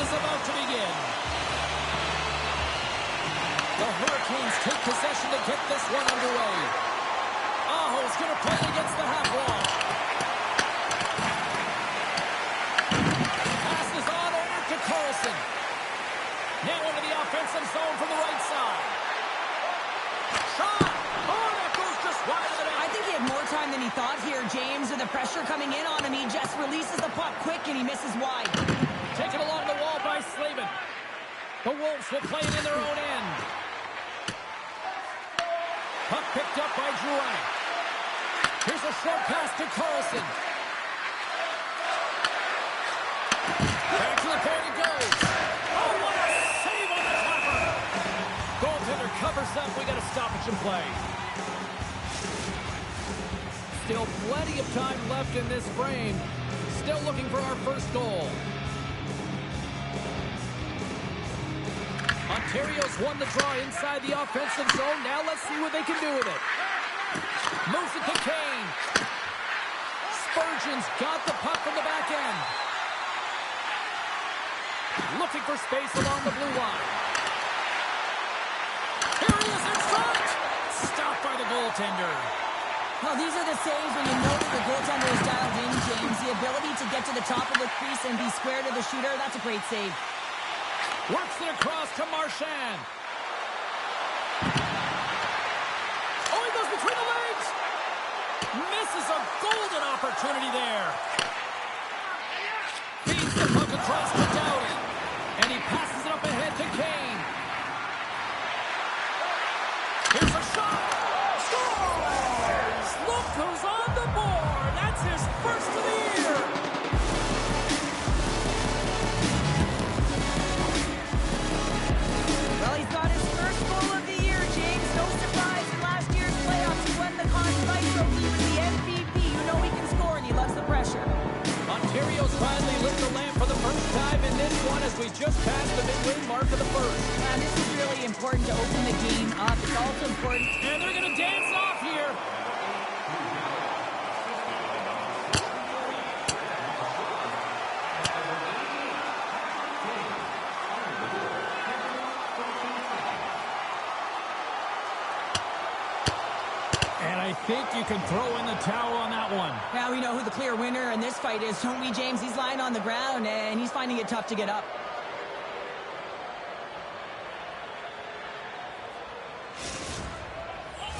is about to begin. The Hurricanes take possession to get this one underway. Aho's going to play it against the half wall. Pass is on over to Carlson. Now into the offensive zone from the right side. Shot! Oh, that goes just wide of the net. I think he had more time than he thought here, James. With the pressure coming in on him, he just releases the puck quick and he misses wide. Taken along the wall by Slavin. The Wolves will play it in their own end. Puck picked up by Drouin. Here's a short pass to Carlson. Back to the point it goes. Oh, what a save on the clapper. Goaltender covers up. We got a stoppage in play. Still plenty of time left in this frame. Still looking for our first goal. Ontario's won the draw inside the offensive zone. Now let's see what they can do with it. Moves it to Kane. Spurgeon's got the puck from the back end. Looking for space along the blue line. Here he is in front. Stopped by the goaltender. Well, these are the saves when you know that the goaltender is dialed in, James. The ability to get to the top of the crease and be square to the shooter, that's a great save. Works it across to Marchand. Oh, he goes between the legs. Misses a golden opportunity there. Feeds the puck across to Doughty. And he passes it up ahead to Kane. Here's a shot. Scores! Look who's on the board. That's his first of the year. Well, he's got his first goal of the year, James. No surprise, in last year's playoffs, he won the Conn Smythe Trophy. He was the MVP. You know he can score, and he loves the pressure. Ontario's finally lit the lamp for the first time in this one as we just passed the midway mark of the first. And this is really important to open the game up. It's also important. And they're going to dance off here. And I think you can throw in the towel on that one. Now we know who the clear winner in this fight is, don't we, James? He's lying on the ground, and he's finding it tough to get up.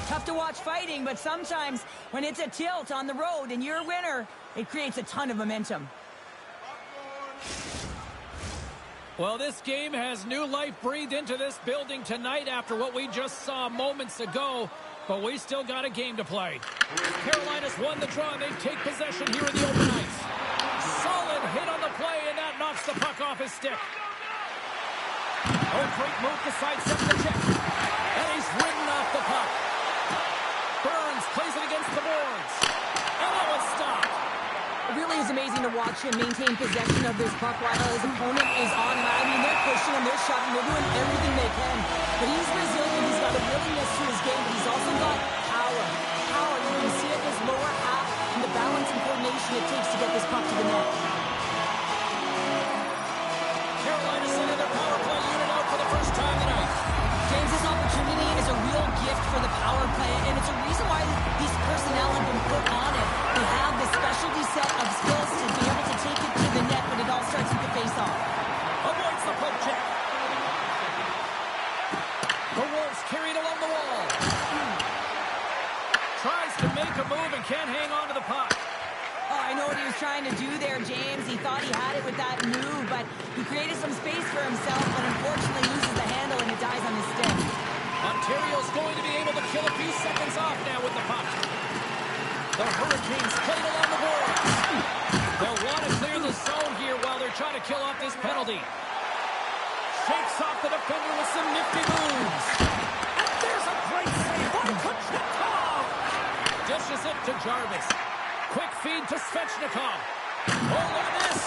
Tough to watch fighting, but sometimes when it's a tilt on the road and you're a winner, it creates a ton of momentum. Well, this game has new life breathed into this building tonight after what we just saw moments ago, but we still got a game to play. Carolina's won the draw, and they take possession here in the open ice. Solid hit on the play, and that knocks the puck off his stick. Oh, great move to sidestep the check. And he's ridden off the puck. Burns plays it against the boards. And that one's stopped. It really is amazing to watch him maintain possession of this puck while his opponent is on him. I mean, they're pushing him, they're shoving, they're doing everything they can. But he's resilient, he's got a willingness to his game, but he's also got power. Power, you can see it in his lower half and the balance and coordination it takes to get this puck to the net. Carolina sending their power play unit out for the first time tonight. James, this opportunity is a real gift for the power play, and it's a reason why these personnel have been put on it. They have this specialty set of skills to be able to take it to the net when it all starts with the face-off. Avoids the poke check. The Wolves carried along the wall. Tries to make a move and can't hang on to the puck. Oh, I know what he was trying to do there, James. He thought he had it with that move, but he created some space for himself, but unfortunately loses the handle and it dies on his stick. Ontario's going to be able to kill a few seconds off now with the puck. The Hurricanes played along the boards. They'll want to clear the zone here while they're trying to kill off this penalty. Shakes off the defender with some nifty moves. And there's a great save by Kucherov. Dishes it to Jarvis. Quick feed to Svechnikov. Oh, look at this.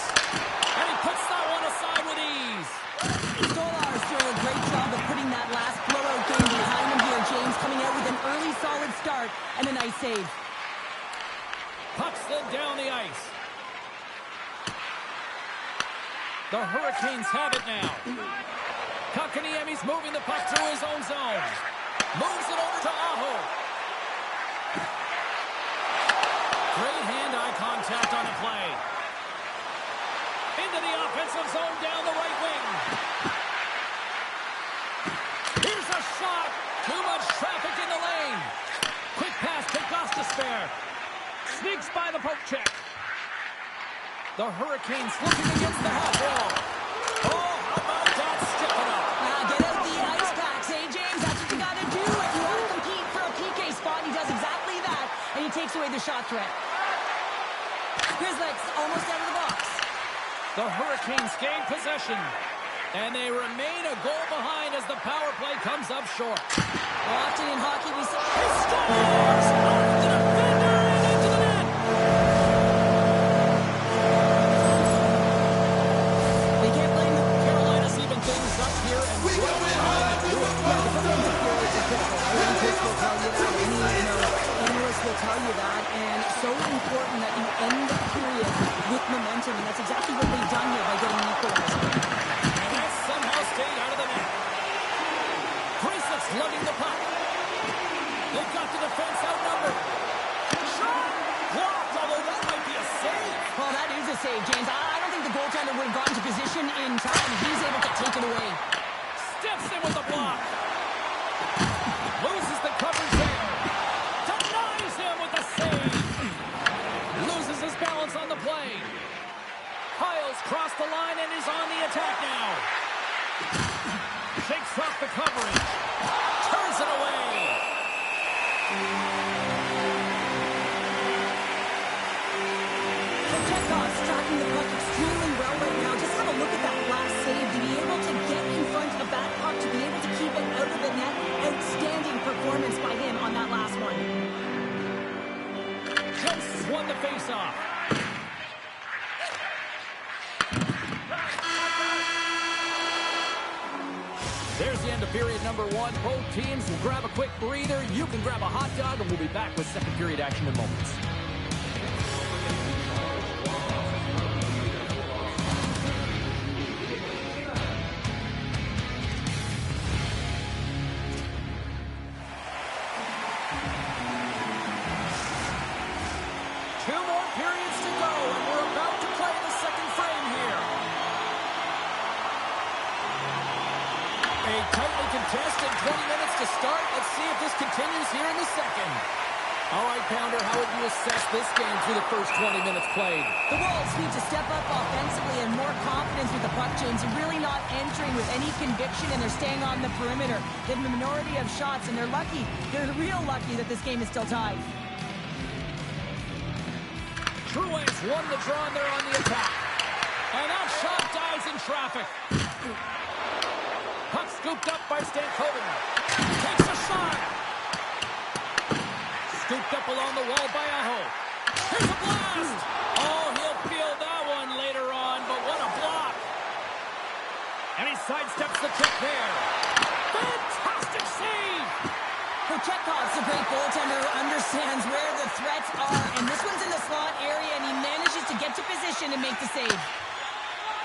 And he puts that one aside with ease. Stolar is doing a great job of putting that last blowout game behind him here, James, coming out with an early solid start and a nice save. Puck slid down the ice. The Hurricanes have it now. Kotkaniemi's moving the puck through his own zone. Moves it over to Aho. Great hand-eye contact on the play. Into the offensive zone down the right wing. Here's a shot. Too much traffic in the lane. Quick pass to Gostisbehere. Sneaks by the poke check. The Hurricanes looking against the half wall. Oh, how about that? Step it up. Get out the ice packs, hey, James? That's what you got to do if you want to compete for a PK spot. He does exactly that, and he takes away the shot threat. Grizzlies almost out of the box. The Hurricanes gain possession, and they remain a goal behind as the power play comes up short. Often in hockey, we see... He scores! Off the defender and into the net! They can't blame them. Carolina's even things up here and right behind the blue. Will tell you that. Analysts will tell you that, and so important that you end the period with momentum, and that's exactly what they've done here by getting an equalizer. And that somehow stayed out of the net. Gracek's lugging the puck. They've got the defense outnumbered. Shot! Blocked, although that might be a save. Well, that is a save, James. I don't think the goaltender would have gotten to position in time. He's able to take it away. Steps in with the block. Loses the coverage there. Denies him with the save. Loses his balance on the play. Hiles crossed the line and is on the attack now. Shakes off the coverage. Turns it away. Chekhov's tracking the puck extremely well right now. Just have a look at that last save. To be able to get in front of that puck, to be able to keep it out of the net. Outstanding performance by him on that last one. Just won the face-off. There's the end of period number one. Both teams will grab a quick breather. You can grab a hot dog, and we'll be back with second period action in moments. Two more periods to go, and we're about to play the second frame here. A tightly contested 20 minutes to start. Let's see if this continues here in the second. All right, Pounder, how would you assess this game through the first 20 minutes played? The Wolves need to step up offensively and more confidence with the puck, James. They're really not entering with any conviction, and they're staying on the perimeter. They have a minority of shots, and they're lucky. They're real lucky that this game is still tied. Truex won the draw, and they're on the attack. And that shot dies in traffic. Puck scooped up by Stankoven. Takes a shot. Scooped up along the wall by Aho. Here's a blast. Oh, he'll feel that one later on, but what a block. And he sidesteps the trick there. Fantastic save. Chekhov's a great goaltender who understands where the threats are, and this one's in the slot area, and he manages to get to position and make the save.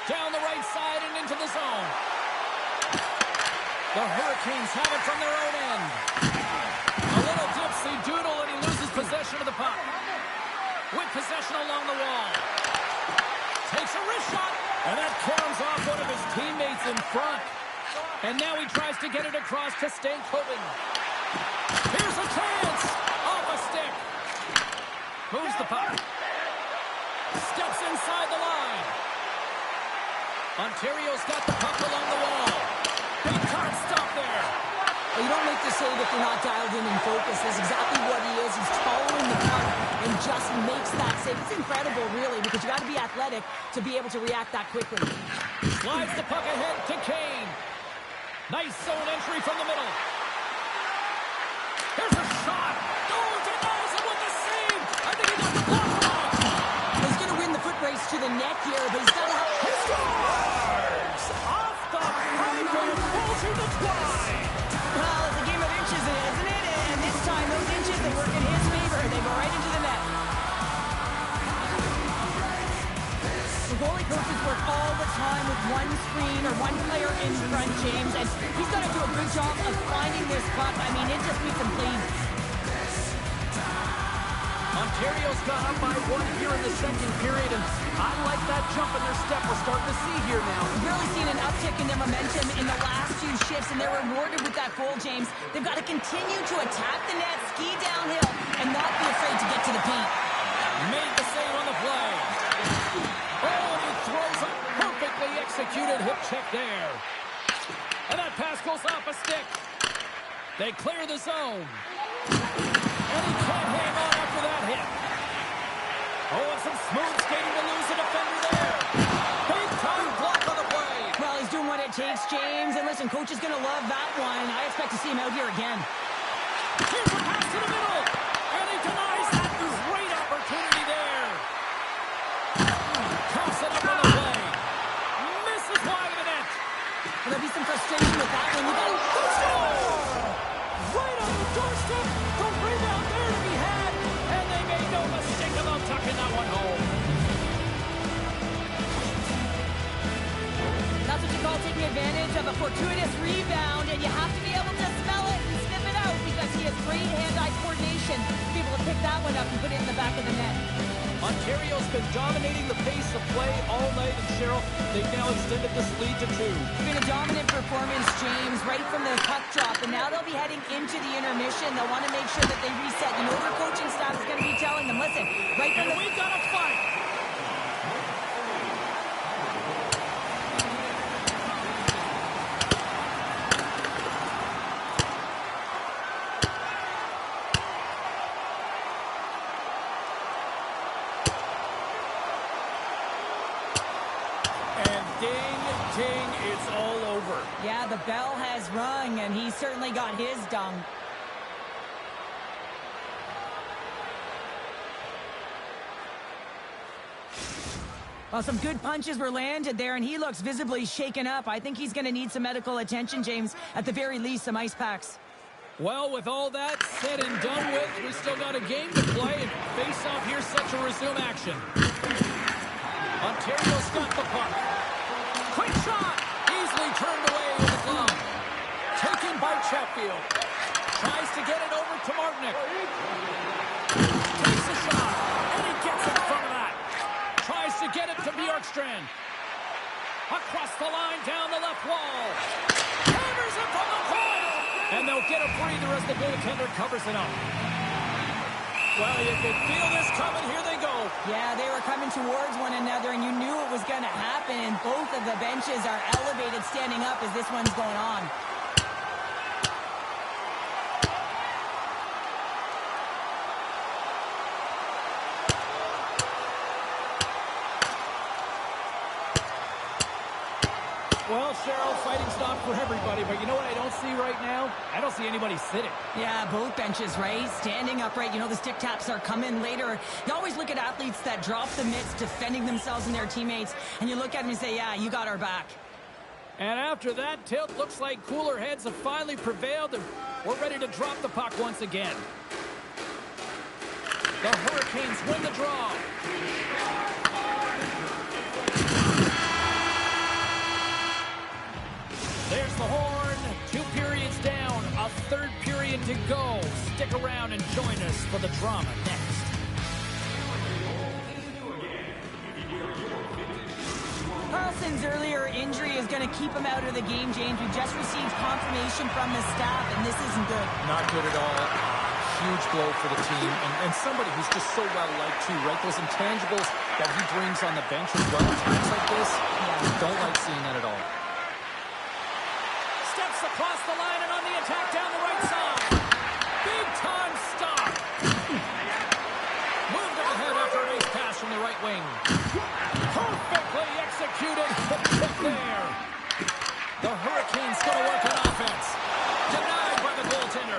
Down the right side and into the zone. The Hurricanes have it from their own end. A little dipsy doodle, and he loses possession of the puck. With possession along the wall. Takes a wrist shot, and that caroms off one of his teammates in front. And now he tries to get it across to Stankoven. Here's a chance! Off a stick. Moves the puck. Steps inside the line. Ontario's got the puck along the wall. Big time stop there. Well, you don't make the save if you're not dialed in and focused. That's exactly what he is. He's following the puck and just makes that save. It's incredible, really, because you got to be athletic to be able to react that quickly. Slides the puck ahead to Kane. Nice zone entry from the middle. Here's a shot. Oh, denies him with the save. I think he got the block wrong. He's going to win the foot race to the net here, but he's got to have... He scores! Off the pipe and pulls him to twine. Well, it's a game of inches, isn't it? And this time, those inches, they work in his favor. They go right into the net. The goalie coaches work all the time time with one screen or one player in front, James, and he's going to do a good job of finding this puck. I mean, it just needs some clean. Ontario's got up by one here in the second period, and I like that jump in their step we're starting to see here now. We've really seen an uptick in their momentum in the last few shifts, and they're rewarded with that goal, James. They've got to continue to attack the net, ski downhill, and not be afraid to get to the paint. Made the save on the play. Oh, and he throws a perfectly executed hip check there. And that pass goes off a stick. They clear the zone. And he can't hang on after that hit. Oh, and some smooth skating to lose a defender there. Big time block on the play. Well, he's doing what it takes, James. And listen, coach is going to love that one. I expect to see him out here again. Here's a pass to the middle. And he denies that great opportunity there. Comes it up on the play. Misses wide of the net. Well, there'll be some frustration with that one. Right on the doorstep. The rebound there to be had. And they made no mistake about tucking that one home. That's what you call taking advantage of a fortuitous rebound, and you have to be able to smell it and sniff it out because he has great hand-eye coordination to be able to pick that one up and put it in the back of the net. Ontario's been dominating the pace of play all night, and Cheryl, they've now extended this lead to 2. It's been a dominant performance, James, right from the puck drop, and now they'll be heading into the intermission. They'll want to make sure that they reset. You know their coaching staff is going to be telling them, listen, right from and we've got a fight. Ding, it's all over. Yeah, the bell has rung, and he certainly got his dunk. Well, some good punches were landed there, and he looks visibly shaken up. I think he's going to need some medical attention, James. At the very least, some ice packs. Well, with all that said and done with, we still got a game to play, and face-off here set to resume action. Ontario's got the puck. Quick shot! Easily turned away with the glove. Taken by Chatfield. Tries to get it over to Martinick. Takes a shot, and he gets in front of that. Tries to get it to Bjorkstrand. Across the line, down the left wall. Hammers it from the point! And they'll get a breather as the goaltender covers it up. Well, you could feel this coming. Here they go. Yeah, they were coming towards one another, and you knew it was going to happen. And both of the benches are elevated, standing up as this one's going on. Well, Cheryl, fighting's not for everybody, but you know what I don't see right now? I don't see anybody sitting. Yeah, both benches, right? Standing upright. You know, the stick taps are coming later. You always look at athletes that drop the mitts, defending themselves and their teammates, and you look at them and say, yeah, you got our back. And after that tilt, looks like cooler heads have finally prevailed, and we're ready to drop the puck once again. The Hurricanes win the draw. There's the horn. 2 periods down. A third period to go. Stick around and join us for the drama next. Carlson's earlier injury is going to keep him out of the game, James. We just received confirmation from the staff, and this isn't good. Not good at all. Huge blow for the team. And somebody who's just so well-liked, too, right? Those intangibles that he brings on the bench as well at times like this. Yeah. Don't like seeing that at all. Steps across the line and on the attack down the right side. Big time stop. Moved up ahead after an ace pass from the right wing. Perfectly executed. The pick there. The Hurricanes going to work on offense. Denied by the goaltender.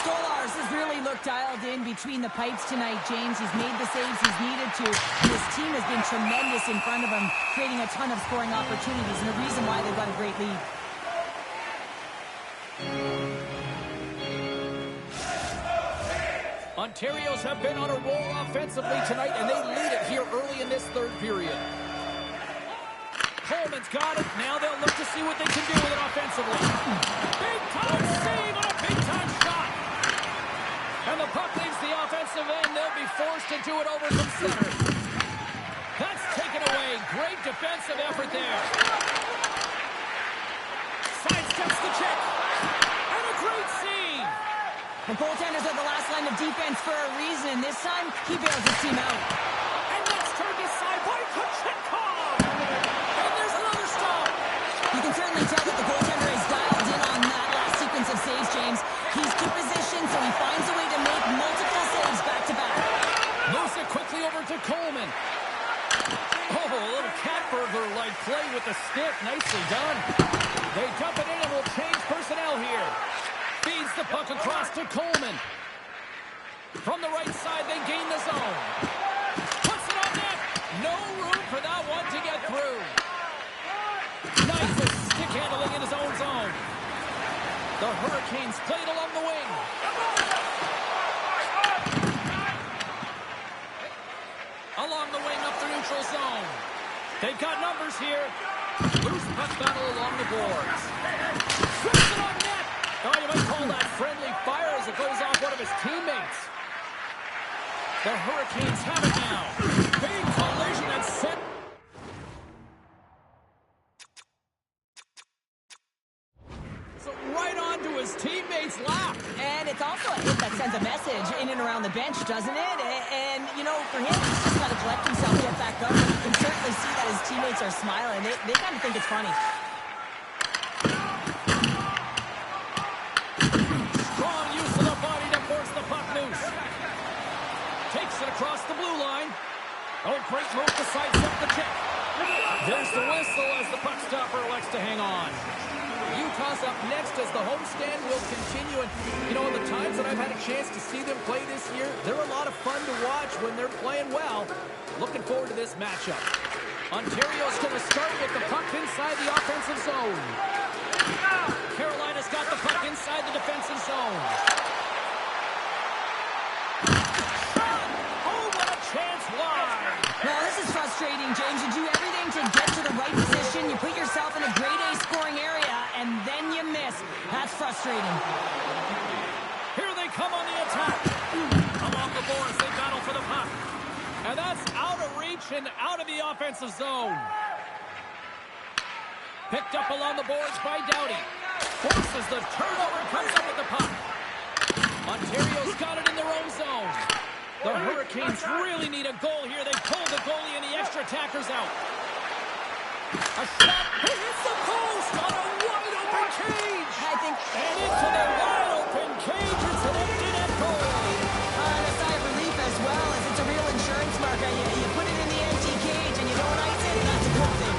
Stolarz has really looked dialed in between the pipes tonight, James. He's made the saves he's needed to, and his team has been tremendous in front of him, creating a ton of scoring opportunities, and the reason why they've got a great lead. Ontario's have been on a roll offensively tonight, and they lead it here early in this third period. Coleman's got it. Now they'll look to see what they can do with it offensively. Big-time save on a big-time shot. And the puck leaves the offensive end. They'll be forced to do it over from center. That's taken away. Great defensive effort there. Sidesteps the check. And a great save. The goaltenders are the last line of defense for a reason. This time, he bails his team out. And that's turned aside by Kochetkov. And there's another stop. You can certainly tell that the goaltender is dialed in on that last sequence of saves, James. He's kept position, so he finds a way to make multiple saves back-to-back. Moves it quickly over to Coleman. Oh, a little cat burglar-like play with the stick. Nicely done. They dump it in and will change personnel here. Feeds the puck across to Coleman. From the right side, they gain the zone. Puts it on net. No room for that one to get through. Nice stick handling in his own zone. The Hurricanes played along the wing. Along the wing up the neutral zone. They've got numbers here. Loose puck battle along the boards. Shoots it on net. Oh, you might call that friendly fire as it goes off one of his teammates. The Hurricanes have it now. Big collision and set. So right on to his teammate's lap. And it's also a hit that sends a message in and around the bench, doesn't it? And you know, for him, he's just got to collect himself, get back up. You can certainly see that his teammates are smiling. They kind of think it's funny. Strong use of the body to force the puck loose. Takes it across the blue line. Oh, great move to sidestep the check. There's the whistle as the puck stopper elects to hang on. Utah's up next as the homestand will continue. And, you know, the times that I've had a chance to see them play this year, they're a lot of fun to watch when they're playing well. Looking forward to this matchup. Ontario's going to start with the puck inside the offensive zone. Carolina's got the puck inside the defensive zone. Shot! Oh, what a chance wide! Well, this is frustrating, James. You do everything to get to the right position. You put yourself in a grade A scoring area, and then you miss. That's frustrating. Here they come on the attack. Along the boards, they battle for the puck. And that's out of reach and out of the offensive zone. Picked up along the boards by Doughty. Forces the turnover, comes up with the puck. Ontario's got it in their own zone. The Hurricanes really need a goal here. They pulled the goalie and the extra attackers out. A shot hits the post on a wide-open cage. And into the wide-open cage. It's an empty net goal. And a sigh of relief as well, as it's a real insurance marker. You put it in the empty cage and you don't ice it, that's a good thing.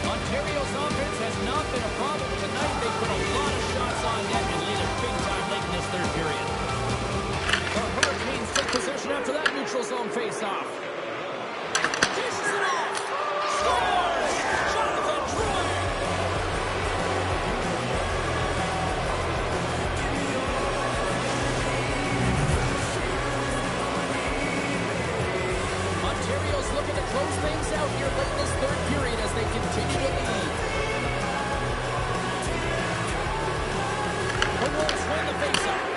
Ontario's offense has not been a problem tonight. They put a lot of shots on net and lead it big time late in this third period. The Hurricanes take possession after that neutral zone face-off. Dishes it off. Scores! Jonathan Drouin! Ontario's looking to close things out here late in this third period as they continue to lead. The Wolves win the face-off.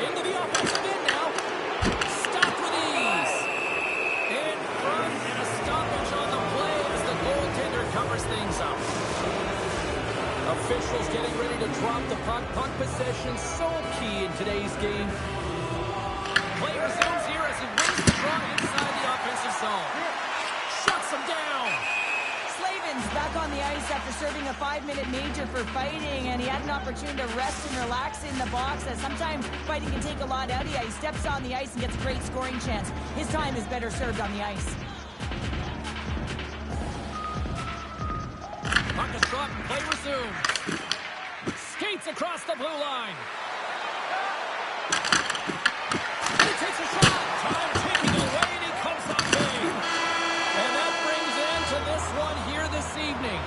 Into the offensive end now. Stopped with ease. In front and a stoppage on the play as the goaltender covers things up. Officials getting ready to drop the puck. Puck possession so key in today's game. Play resumes here as he wins the draw inside the offensive zone. Shuts him down. Slavin's back on the ice after serving a 5-minute major for fighting, and he had an opportunity to rest and relax in the box, as sometimes fighting can take a lot out of you. He steps on the ice and gets a great scoring chance. His time is better served on the ice. Puck is dropped and play resumes. Skates across the blue line. And he takes a shot. Time ticking away and he comes up big. And that brings an end to this one here this evening.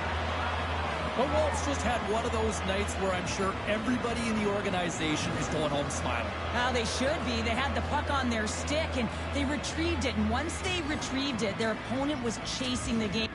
The Wolves just just had one of those nights where I'm sure everybody in the organization is going home smiling. Well, they should be. They had the puck on their stick, and they retrieved it. And once they retrieved it, their opponent was chasing the game.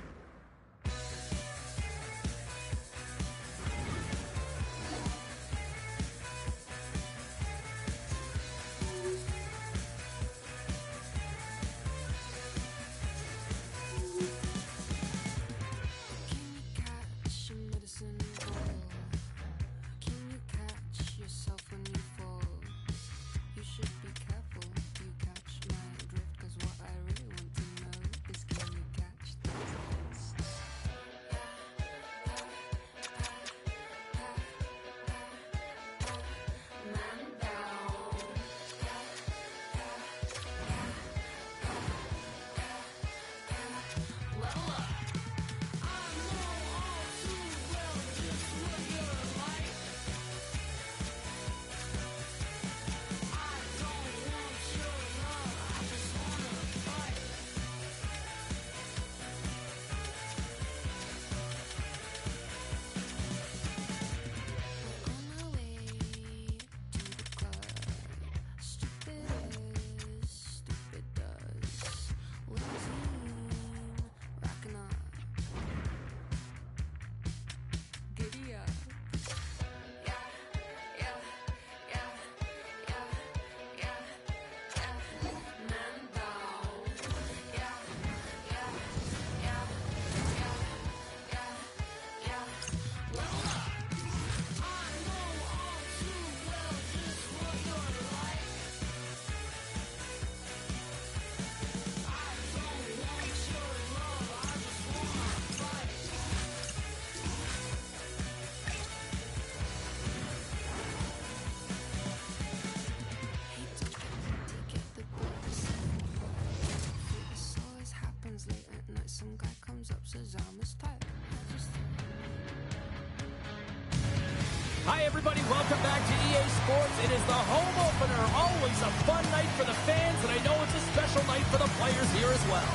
Hi, everybody. Welcome back to EA Sports. It is the home opener. Always a fun night for the fans, and I know it's a special night for the players here as well.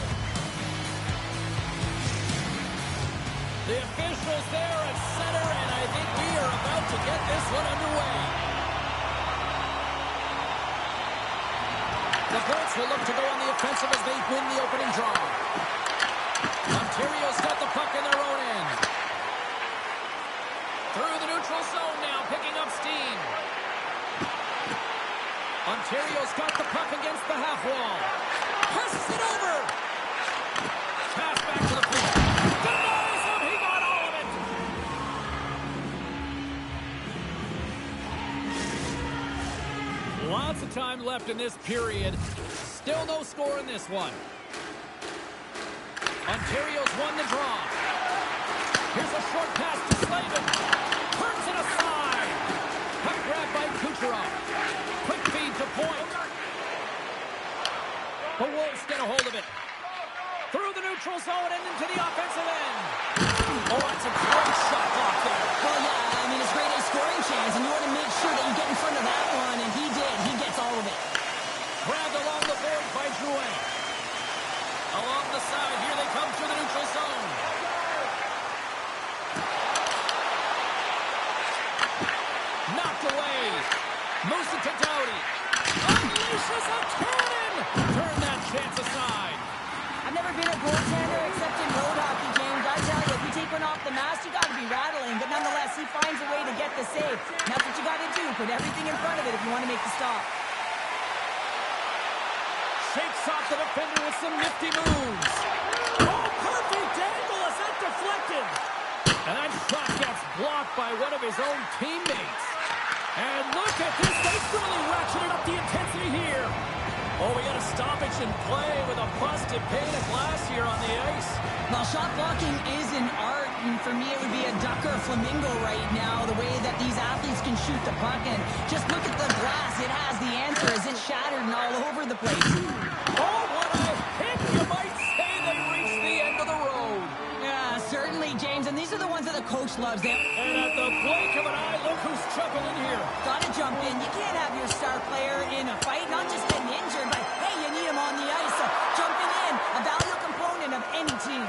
The officials there at center, and I think we are about to get this one underway. The Birds will look to go on the offensive as they win the opening draw. Ontario's got the puck in their own end. Through the neutral zone now, picking up steam. Ontario's got the puck against the half wall. Passes it over. Pass back to the field. Denies him. He got all of it. Lots of time left in this period. Still no score in this one. Ontario's won the draw. Here's a short pass to Slavin. Turns it aside. Puck grab by Kucherov. Quick feed to point. The Wolves get a hold of it. Through the neutral zone and into the offensive end. Oh, that's a great shot block there. Well, yeah, I mean, it's great a scoring chance, and you want to make sure that you get in front of that one, and he did. He gets all of it. Grabbed along the board by Drouin. Along the side, here they come through the neutral zone. Knocked away. Musa to Doughty. Unleashes a cannon. Turn that chance aside. I've never been a goaltender except in road hockey, James. I tell you, if you take one off the mask, you got to be rattling. But nonetheless, he finds a way to get the save. And that's what you got to do. Put everything in front of it if you want to make the stop. Shakes off the defender with some nifty moves. Oh, perfect angle. Is that deflected? And that shot gets blocked by one of his own teammates. And look at this. They've really ratcheted up the intensity here. Oh, we got a stoppage in play with a busted pane of glass here on the ice. Well, shot blocking is an art, and for me it would be a duck or a flamingo right now, the way that these athletes can shoot the puck. And just look at the glass. It has the answer. Is it shattered and all over the place? Oh, what a hit, you might say. They reached the end of the road. Yeah, certainly, James. And these are the ones that the coach loves. And at the blink of an eye, look who's jumping in here. Gotta jump in. You can't have your star player in a fight, not just getting injured, but hey, you need him on the ice. So jumping in, a valuable component of any team.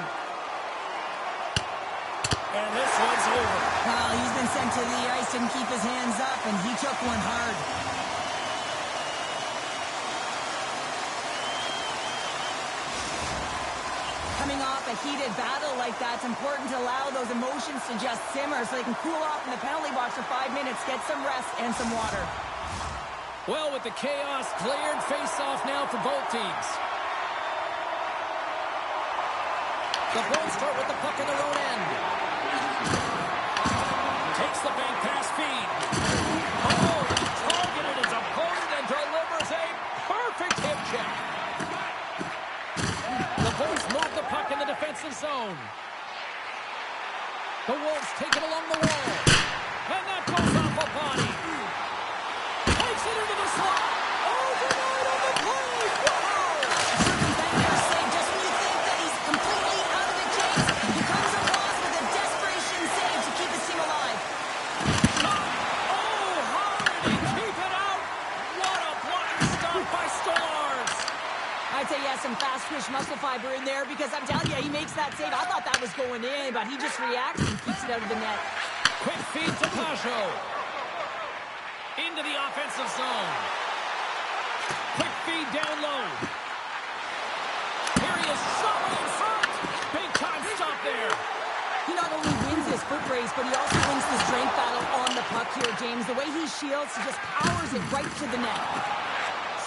And this one's over. Well, sent to the ice, didn't keep his hands up, and he took one hard. Coming off a heated battle like that, it's important to allow those emotions to just simmer so they can cool off in the penalty box for 5 minutes, get some rest and some water. Well, with the chaos cleared, face-off now for both teams. The Bruins start with the puck in their own end. Takes the bank pass feed. Oh, he targeted his opponent and delivers a perfect hip check. The Bulls move the puck in the defensive zone. The Wolves take it along the wall. And that goes off a body. Takes it into the slot. Overnight on the play. Wow! Circumventor save just when you think that he's completely out of it, James. He comes across with a desperation save to keep his team alive. Oh, how did he keep it out? What a blocking stop by Stolarz. I'd say he has some fast-twitch muscle fiber in there because I'm telling you, he makes that save. I thought that was going in, but he just reacts and keeps it out of the net. Quick feed to Pajot. Into the offensive zone. Quick feed down low. Here he is, shot in front. Big time stop there. He not only wins this foot race, but he also wins the strength battle on the puck here, James. The way he shields, he just powers it right to the net.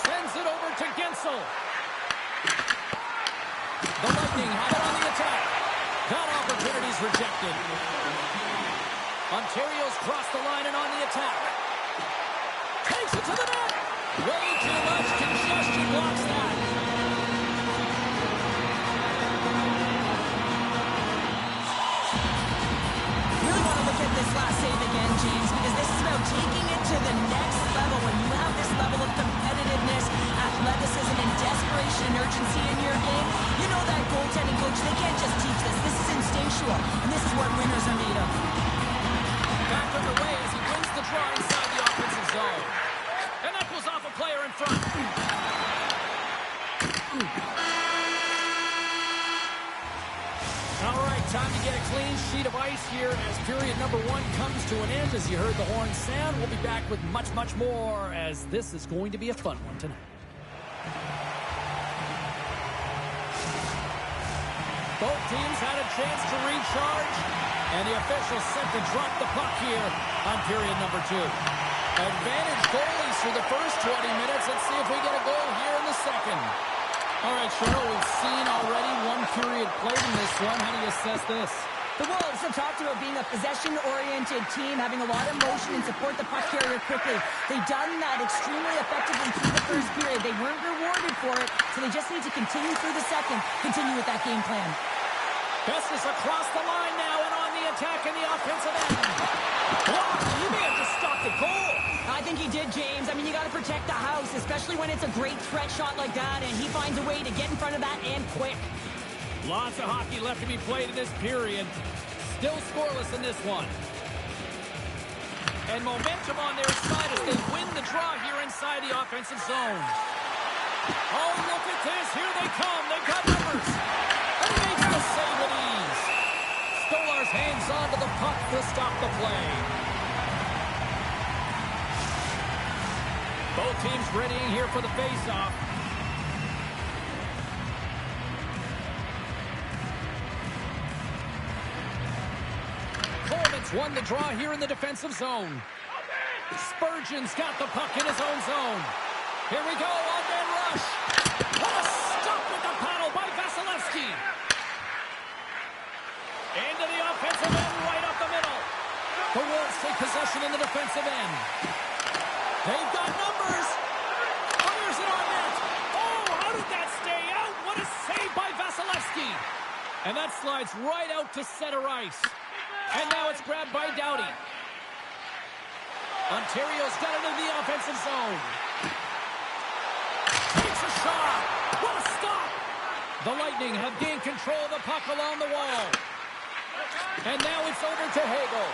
Sends it over to Gensel. The Lightning have it on the attack. That opportunity's rejected. Ontario's crossed the line and on the attack. Takes it to the net. Way too much congestion blocks that. Really want to look at this last save again, James, because this is about taking it to the next level. When you have this level of competitiveness, athleticism, and desperation and urgency in your game, you know that goaltending coach, they can't just teach this. This is instinctual, and this is what winners are made of. Back underway as he wins the draw inside the offensive zone. And that goes off a player in front. All right, time to get a clean sheet of ice here as period number 1 comes to an end. As you heard the horn sound, we'll be back with much, much more as this is going to be a fun one tonight. Both teams had a chance to recharge, and the officials set to drop the puck here on period number 2. Advantage goalies for the first 20 minutes. Let's see if we get a goal here in the second. All right, Cheryl, we've seen already one period played in this one. How do you assess this? The Wolves have talked about being a possession-oriented team, having a lot of motion and support the puck carrier quickly. They've done that extremely effectively through the first period. They weren't rewarded for it, so they just need to continue through the second, continue with that game plan. Bestis across the line now and on the attack in the offensive end. Wow, he may have just stopped the goal. I think he did, James. I mean, you got to protect the house, especially when it's a great threat shot like that, and he finds a way to get in front of that and quick. Lots of hockey left to be played in this period. Still scoreless in this one. And momentum on their side as they win the draw here inside the offensive zone. Oh, look at this. Here they come. They've got numbers. And he makes the save with ease. Stolarz hangs on to the puck to stop the play. Both teams readying here for the face-off. Coleman's won the draw here in the defensive zone. Spurgeon's got the puck in his own zone. Here we go, on-man rush. What a stop with the paddle by Vasilevsky. Into the offensive end, right up the middle. The Wolves take possession in the defensive end. They've got numbers. Fires it on net. Oh, how did that stay out? What a save by Vasilevsky. And that slides right out to center ice. And now it's grabbed by Doughty. Ontario's got it in the offensive zone. Takes a shot. What a stop. The Lightning have gained control of the puck along the wall. And now it's over to Hagel.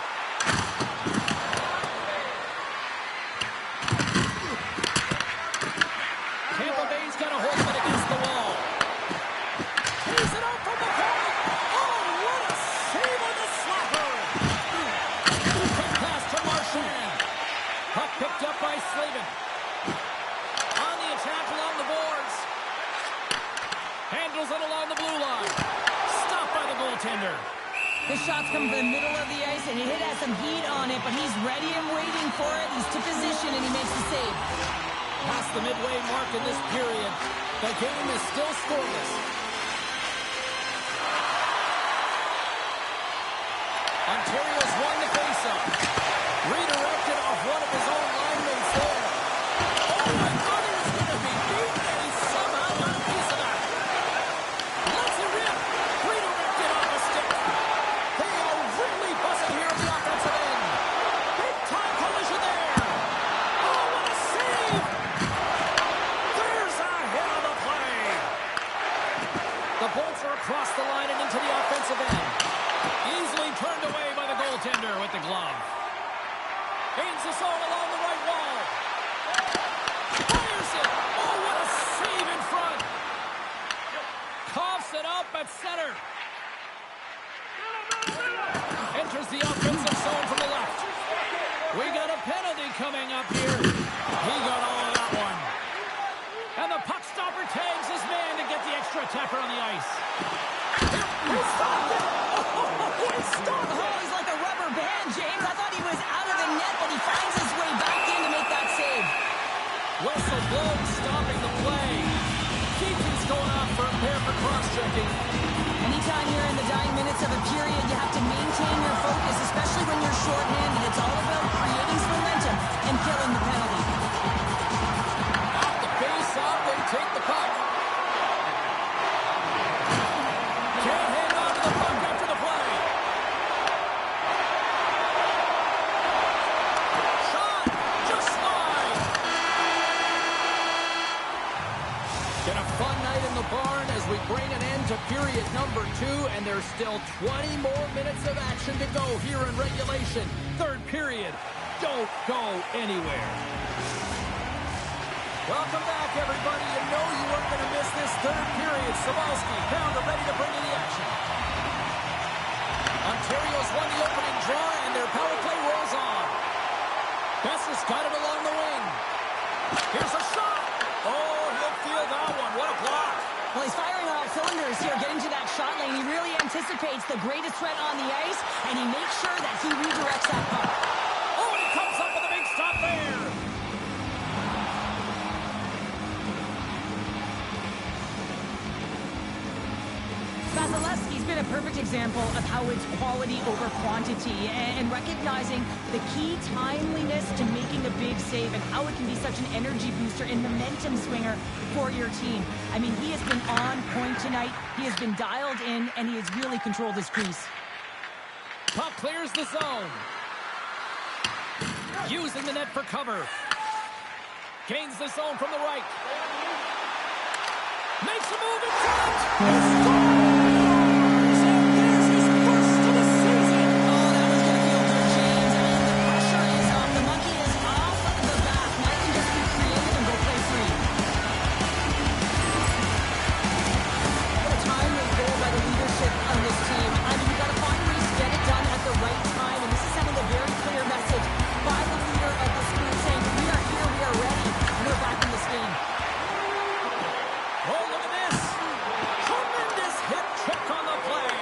Tampa Bay's got a hold of it against the wall. Tees it up from the point. Oh, what a save on the slapper. Quick pass goaltender. The shot's coming from the middle of the ice, and he has some heat on it, but he's ready and waiting for it. He's to position, and he makes the save. Past the midway mark in this period, the game is still scoreless. Ontario's won the faceoff. Redirected off one of his own linemen there. Oh, I thought he was going to be beaten, and he somehow got a piece of that. Let's it rip. Redirected off a stick. They are really buzzing here at the offensive end. Big time collision there. Oh, what a save. There's a hit on the play. The bolts are across the line and into the offensive end. Easily turned away by the goaltender with the glove. Gains the zone along the right wall. Fires it. Oh, what a save in front. Coughs it up at center. Enters the offensive zone from the left. We got a penalty coming up here. He got all of that one. And the puck stopper tags his man to get the extra tapper on the ice. He stopped it. He stopped. Oh, he's like a rubber band, James. I thought he was out of the net, but he finds his way back in to make that save. Whistle blown, stopping the play. Keegan's going off for a pair for cross-checking. Anytime you're in the dying minutes of a period, you have to maintain your focus, especially when you're shorthanded. It's all about creating some momentum and killing the penalty. Off the face-off, they take the puck. Can't hang on to the puck after the play. Shot, just wide. Been a fun night in the barn as we bring an end to period number 2, and there's still 20 more minutes of action to go here in regulation. Third period. Don't go anywhere. Welcome back, everybody. You know you weren't going to miss this third period. Sabalski, Pounder ready to bring in the action. Ontario's won the opening draw, and their power play rolls on. Besser's got it along the wing. Here's a shot. Oh, he'll feel that one. What a block. Well, he's firing on all cylinders here, getting to that shot lane. He really anticipates the greatest threat on the ice, and he makes sure that he redirects that puck. Oh, and he comes up with a big stop there. Vasilevsky's been a perfect example of how it's quality over quantity and recognizing the key timeliness to making a big save and how it can be such an energy booster and momentum swinger for your team. I mean, he has been on point tonight. He has been dialed in, and he has really controlled his crease. Puck clears the zone. Using the net for cover. Gains the zone from the right. Makes a move in front. He scores! And there's his first of the season. Oh, that was going to feel good, James. I mean, the pressure is off. The monkey is off the back. Now you can just be creative and go play free. What a timely goal by the leadership on this team. I mean, you got to find ways to get it done at the right time, and this is sending a very clear message by the leader of this group saying, we are here, we are ready, and we're back in this game. Oh, look at this. Tremendous hip check on the play.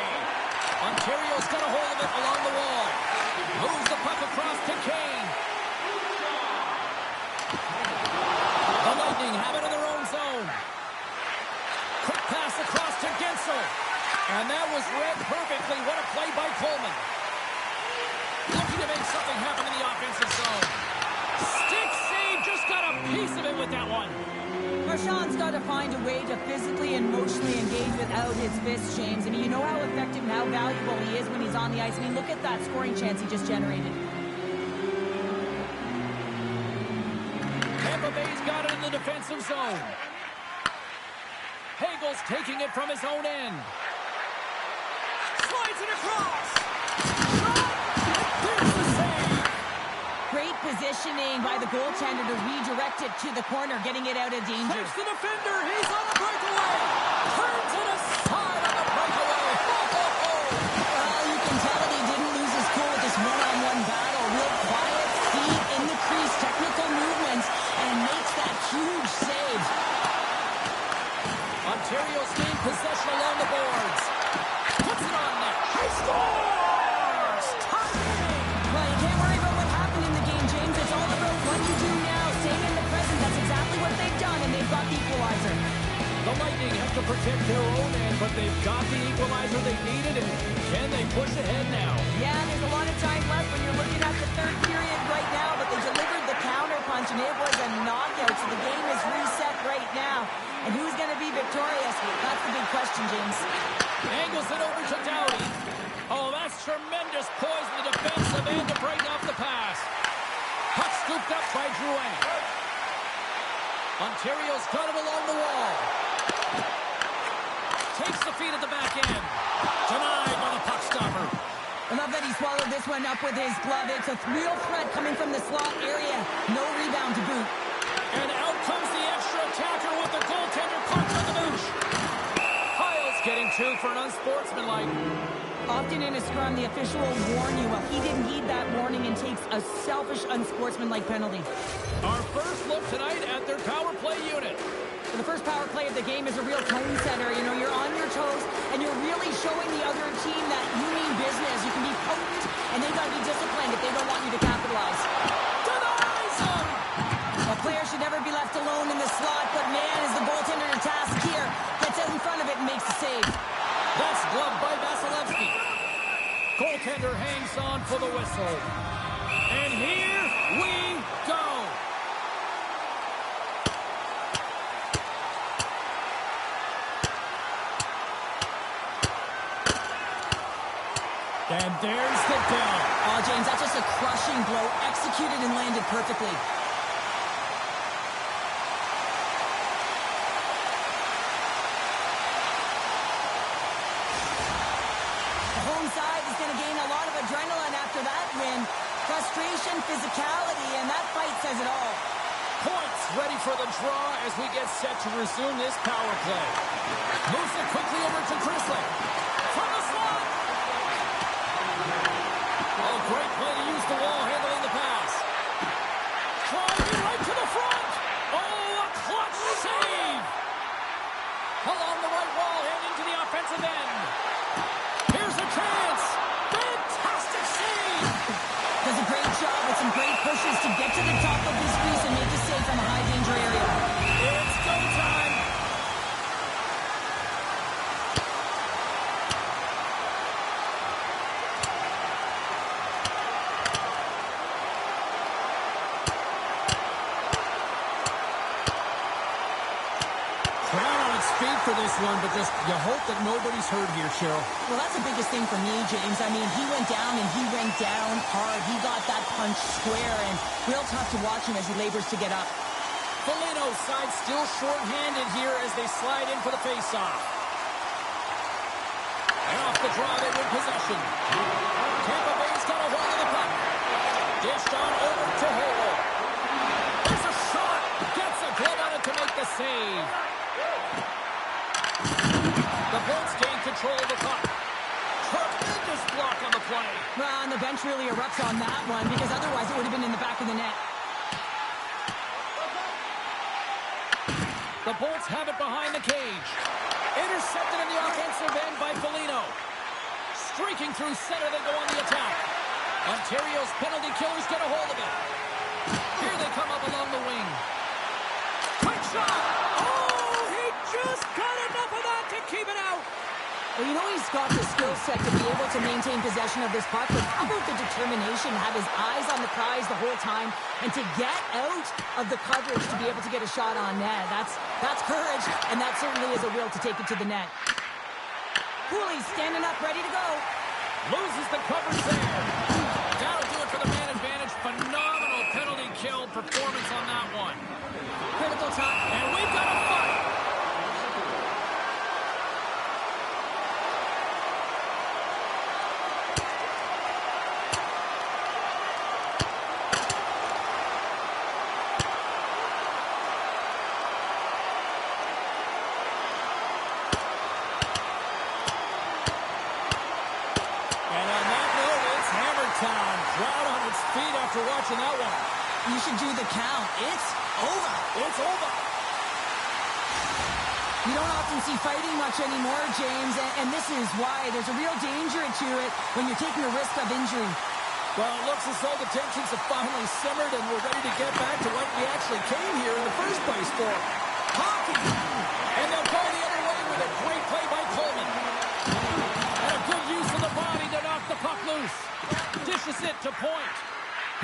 Ontario's got a hold of it along the wall. Moves the puck across to Kane. The Lightning have it in their own zone. Quick pass across to Gensel. And that was read perfectly. What a play by Coleman. Looking to make something happen in the offensive zone. Stick save, just got a piece of it with that one. Marchand's got to find a way to physically and emotionally engage without his fists, James. I mean, you know how effective and how valuable he is when he's on the ice. I mean, look at that scoring chance he just generated. Tampa Bay's got it in the defensive zone. Hagel's taking it from his own end. Slides it across. Shot! There's the save. Great positioning by the goaltender to redirect it to the corner, getting it out of danger. There's the defender. He's on the breakaway. Turns it aside on the breakaway. Well, you can tell that he didn't lose his cool with this one-on-one battle. Real quiet, feet in the crease, technical movements, and makes that huge save. Ontario's gained possession along the boards. Puts it on net. The Lightning have to protect their own end, but they've got the equalizer they needed, and can they push ahead now? Yeah, there's a lot of time left when you're looking at the third period right now, but they delivered the counter punch, and it was a knockout, so the game is reset right now. And who's going to be victorious? That's the big question, James. Angles it over to Doughty. Oh, that's tremendous poise in the defensive end to break off the pass. Puck scooped up by Drouin. Ontario's got it along the wall. Takes the feed at the back end. Denied by the puck stopper. I love that he swallowed this one up with his glove. It's a real threat coming from the slot area. No rebound to boot. And out comes the extra attacker with the goaltender punch on the mooch. Kyle's getting two for an unsportsmanlike. Often in a scrum, the official will warn you. Well, he didn't heed that warning and takes a selfish, unsportsmanlike penalty. Our first look tonight at their power play unit. So the first power play of the game is a real tone setter. You know, you're on your toes, and you're really showing the other team that you mean business. You can be potent, and they got to be disciplined if they don't want you to capitalize. Denies him! A player should never be left alone in the slot, but man, is the goaltender to task here. Gets out in front of it and makes the save. That's gloved by Vasilevsky. Goaltender hangs on for the whistle. And here we go. And there's the bell. Oh, James, that's just a crushing blow, executed and landed perfectly. After that win, frustration, physicality, and that fight says it all. Points ready for the draw as we get set to resume this power play. Moves it quickly over to Chrisley. From the slot. Oh, great play to use the wall handling the pass. Driving right to the front. Oh, a clutch save. Along the right wall and into the offensive end. Here's a chance. Fantastic save. Does a great job with some great pushes to get to the top of this crease and make a save from a high danger area. It's go time. For this one, but just you hope that nobody's hurt here, Cheryl. Well, that's the biggest thing for me, James. I mean, he went down and he went down hard. He got that punch square, and real tough to watch him as he labors to get up. Foligno's side still short-handed here as they slide in for the face-off. And off the draw, they win possession. Tampa Bay's got a hold of the puck. Dished on over to Hole. There's a shot. Gets a glove on it to make the save. The Bolts gain control of the puck. Tremendous block on the play. Well, and the bench really erupts on that one because otherwise it would have been in the back of the net. The Bolts have it behind the cage. Intercepted in the offensive end by Foligno. Streaking through center, they go on the attack. Ontario's penalty killers get a hold of it. Here they come up along the wing. Quick shot! Oh, he just got enough of that to keep it out. Well, you know he's got the skill set to be able to maintain possession of this puck, but how about the determination, have his eyes on the prize the whole time, and to get out of the coverage to be able to get a shot on net. That's courage, and that certainly is a will to take it to the net. Cooley's standing up, ready to go. Loses the coverage there. That'll do it for the man advantage. Phenomenal penalty kill performance on that one. Critical time. And we've got a fight. Crowd on its feet after watching that one. You should do the count. It's over. It's over. You don't often see fighting much anymore, James, and this is why. There's a real danger to it when you're taking a risk of injury. Well, it looks as though the tensions have finally simmered and we're ready to get back to what we actually came here in the first place for. Hockey! And they'll go pushes it to point.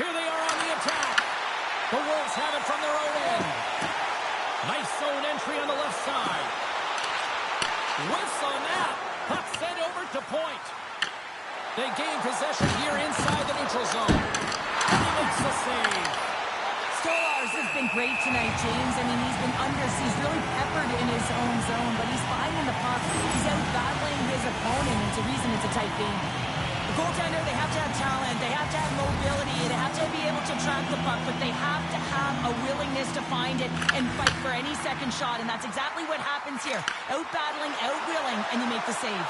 Here they are on the attack. The Wolves have it from their own end. Nice zone entry on the left side. Whiffs on that. Puck sent over to point. They gain possession here inside the neutral zone. And he makes the save. Stolarz has been great tonight, James. I mean, he's been he's really peppered in his own zone, but he's finding the puck. He's out battling his opponent. It's a reason it's a tight game. The goaltender, they have to have talent, they have to have mobility, they have to be able to track the puck, but they have to have a willingness to find it and fight for any second shot, and that's exactly what happens here. Out-battling, out-willing, and you make the save.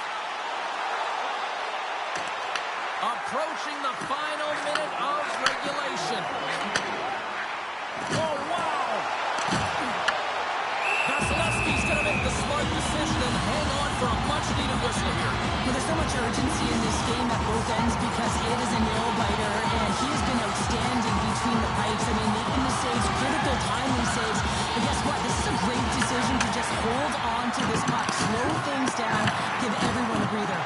Approaching the final minute of regulation. Oh, wow! Vasilevsky's going to make the smart decision and hang on for a much-needed whistle here. Well, there's so much urgency in this game at both ends because it is a nail-biter, and he has been outstanding between the pipes. I mean, making the saves, critical, timely saves. But guess what? This is a great decision to just hold on to this puck, slow things down, give everyone a breather.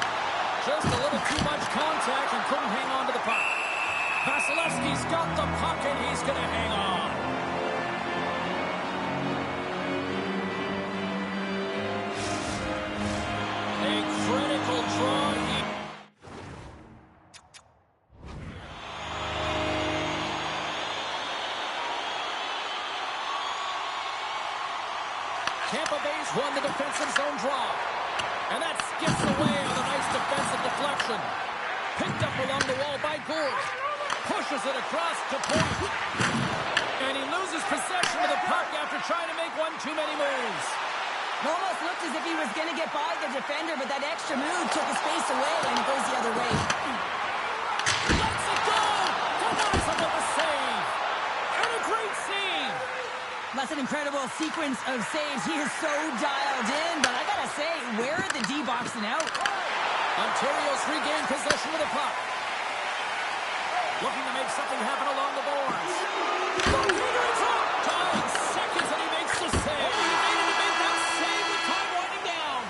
Just a little too much contact and couldn't hang on to the puck. Vasilevsky's got the puck, and he's going to hang on. A critical draw here. Tampa Bay's won the defensive zone draw. And that skips away on a nice defensive deflection. Picked up along the wall by Gould. Pushes it across to point. And he loses possession of the puck after trying to make one too many moves. It almost looked as if he was going to get by the defender, but that extra move took his face away, and it goes the other way. Lets it go! Denies him with a save! And a great save! That's an incredible sequence of saves. He is so dialed in, but I gotta say, where are the D-boxing out? Ontario's regained possession of the puck. Looking to make something happen along the boards. It's up! Tying seconds, and he makes the save. He made it to make that save with time winding down.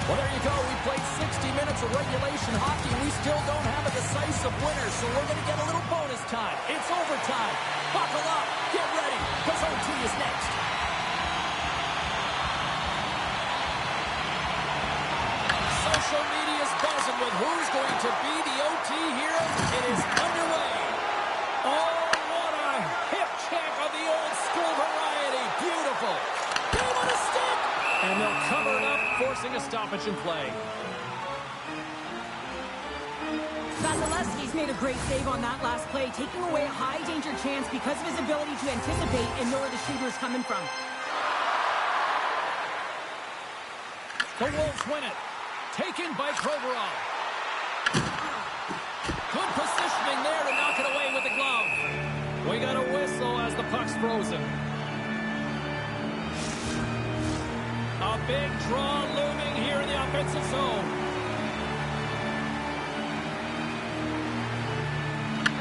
Well, there you go. We played 60 minutes of regulation hockey. We still don't have a decisive winner, so we're going to get a little bonus time. It's overtime. Buckle up. Get ready, because OT is next. Social media's buzzing with who's going to be the OT hero. It is underway. Oh, what a hip check of the old school variety. Beautiful. Game on a stick. And they'll cover it up, forcing a stoppage in play. Vasilevsky's made a great save on that last play, taking away a high-danger chance because of his ability to anticipate and know where the shooter is coming from. The Wolves win it. Taken by Provorov. Good positioning there to knock it away with the glove. We got a whistle as the puck's frozen. A big draw looming here in the offensive zone.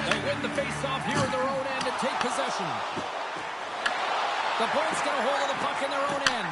They win the face-off here in their own end and take possession. The Bolts get a hold of the puck in their own end.